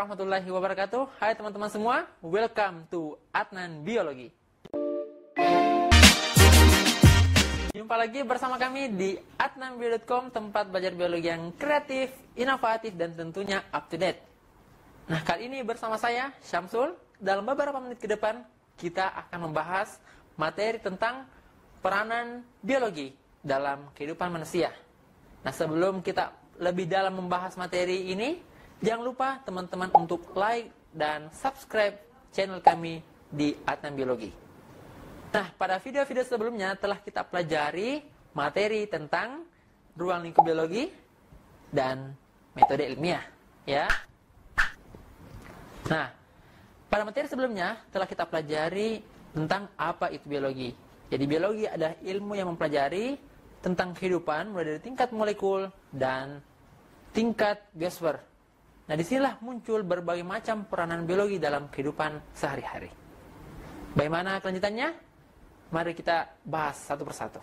warahmatullahi wabarakatuh. Hai teman-teman semua, welcome to Adnan Biologi. Jumpa lagi bersama kami di adnanbio.com, tempat belajar biologi yang kreatif, inovatif, dan tentunya up to date. Nah, kali ini bersama saya, Syamsul. Dalam beberapa menit ke depan, kita akan membahas materi tentang peranan biologi dalam kehidupan manusia. Nah, sebelum kita lebih dalam membahas materi ini, jangan lupa teman-teman untuk like dan subscribe channel kami di Adnan Biologi. Nah, pada video-video sebelumnya telah kita pelajari materi tentang ruang lingkup biologi dan metode ilmiah, ya. Nah, pada materi sebelumnya telah kita pelajari tentang apa itu biologi. Jadi biologi adalah ilmu yang mempelajari tentang kehidupan mulai dari tingkat molekul dan tingkat biosfer. Nah, disinilah muncul berbagai macam peranan biologi dalam kehidupan sehari-hari. Bagaimana kelanjutannya? Mari kita bahas satu persatu.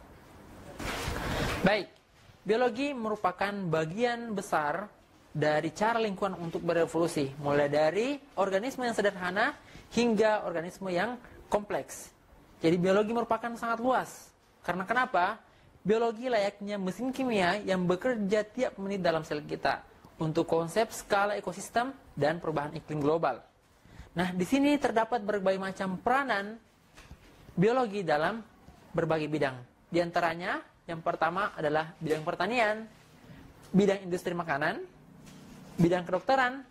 Baik, biologi merupakan bagian besar dari cara lingkungan untuk berevolusi, mulai dari organisme yang sederhana hingga organisme yang kompleks. Jadi biologi merupakan sangat luas. Karena kenapa? Biologi layaknya mesin kimia yang bekerja tiap menit dalam sel kita untuk konsep skala ekosistem dan perubahan iklim global. Nah, di sini terdapat berbagai macam peranan biologi dalam berbagai bidang. Di antaranya, yang pertama adalah bidang pertanian, bidang industri makanan, bidang kedokteran,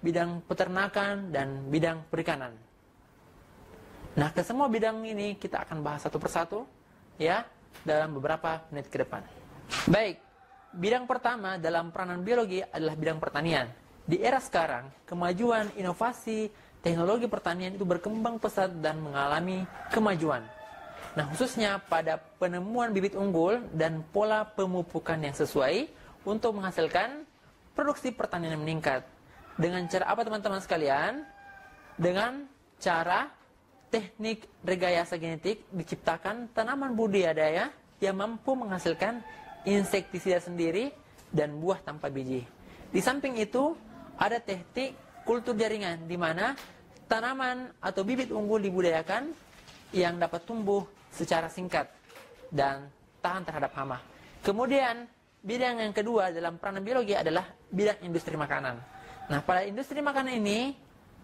bidang peternakan, dan bidang perikanan. Nah, ke semua bidang ini kita akan bahas satu persatu, ya, dalam beberapa menit ke depan. Baik. Bidang pertama dalam peranan biologi adalah bidang pertanian. Di era sekarang, kemajuan inovasi teknologi pertanian itu berkembang pesat dan mengalami kemajuan. Nah, khususnya pada penemuan bibit unggul dan pola pemupukan yang sesuai untuk menghasilkan produksi pertanian yang meningkat. Dengan cara apa teman-teman sekalian? Dengan cara teknik rekayasa genetik diciptakan tanaman budidaya yang mampu menghasilkan insektisida sendiri dan buah tanpa biji. Di samping itu, ada teknik kultur jaringan di mana tanaman atau bibit unggul dibudidayakan yang dapat tumbuh secara singkat dan tahan terhadap hama. Kemudian, bidang yang kedua dalam peranan biologi adalah bidang industri makanan. Nah, pada industri makanan ini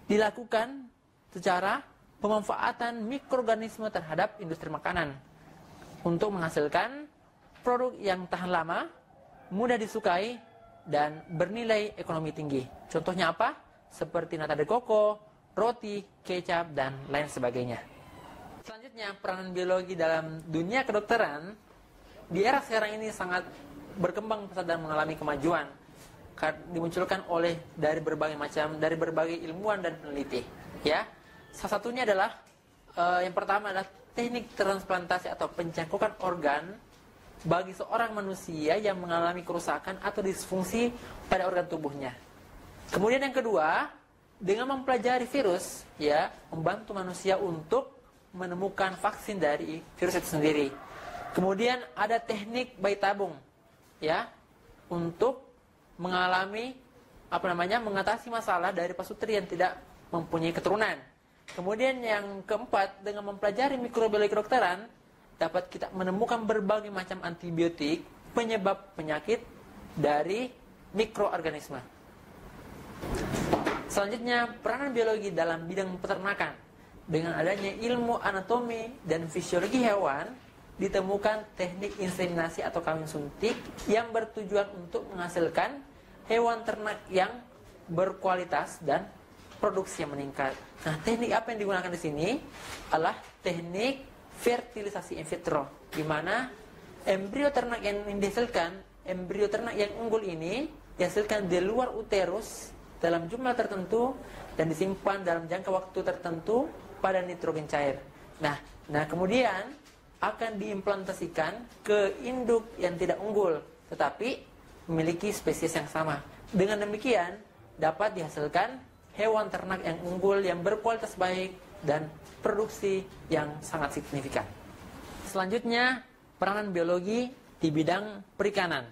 dilakukan secara pemanfaatan mikroorganisme terhadap industri makanan untuk menghasilkan produk yang tahan lama, mudah disukai, dan bernilai ekonomi tinggi. Contohnya apa? Seperti nata de coco, roti, kecap, dan lain sebagainya. Selanjutnya, peranan biologi dalam dunia kedokteran di era sekarang ini sangat berkembang pesat dan mengalami kemajuan. Dimunculkan dari berbagai ilmuwan dan peneliti. Ya, salah satunya adalah yang pertama adalah teknik transplantasi atau pencangkokan organ bagi seorang manusia yang mengalami kerusakan atau disfungsi pada organ tubuhnya. Kemudian yang kedua, dengan mempelajari virus, ya, membantu manusia untuk menemukan vaksin dari virus itu sendiri. Kemudian ada teknik bayi tabung, ya, untuk mengatasi masalah dari pasutri yang tidak mempunyai keturunan. Kemudian yang keempat, dengan mempelajari mikrobiologi kedokteran, dapat kita menemukan berbagai macam antibiotik penyebab penyakit dari mikroorganisme. Selanjutnya, peranan biologi dalam bidang peternakan. Dengan adanya ilmu anatomi dan fisiologi hewan, ditemukan teknik inseminasi atau kawin suntik yang bertujuan untuk menghasilkan hewan ternak yang berkualitas dan produksi yang meningkat. Nah, teknik apa yang digunakan di sini adalah teknik fertilisasi in vitro, di mana embrio ternak yang unggul ini dihasilkan di luar uterus dalam jumlah tertentu dan disimpan dalam jangka waktu tertentu pada nitrogen cair. Nah, kemudian akan diimplantasikan ke induk yang tidak unggul, tetapi memiliki spesies yang sama. Dengan demikian, dapat dihasilkan hewan ternak yang unggul yang berkualitas baik dan produksi yang sangat signifikan. Selanjutnya, peranan biologi di bidang perikanan.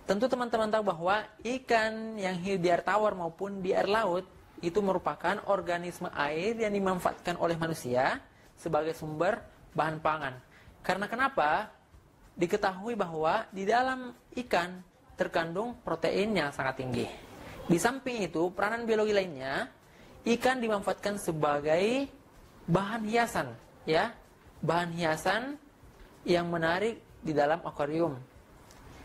Tentu teman-teman tahu bahwa ikan yang hidup di air tawar maupun di air laut itu merupakan organisme air yang dimanfaatkan oleh manusia sebagai sumber bahan pangan. Karena kenapa? Diketahui bahwa di dalam ikan terkandung protein yang sangat tinggi. Di samping itu, peranan biologi lainnya, ikan dimanfaatkan sebagai bahan hiasan, ya, bahan hiasan yang menarik di dalam akuarium.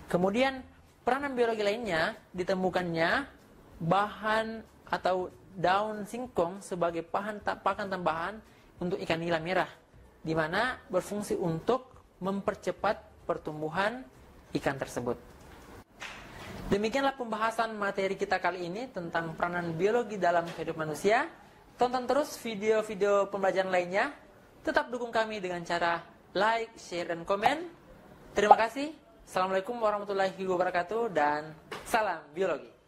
Kemudian peranan biologi lainnya ditemukannya bahan atau daun singkong sebagai pakan tambahan untuk ikan nila merah, di mana berfungsi untuk mempercepat pertumbuhan ikan tersebut. Demikianlah pembahasan materi kita kali ini tentang peranan biologi dalam kehidupan manusia. Tonton terus video-video pembelajaran lainnya. Tetap dukung kami dengan cara like, share, dan komen. Terima kasih. Assalamualaikum warahmatullahi wabarakatuh dan salam biologi.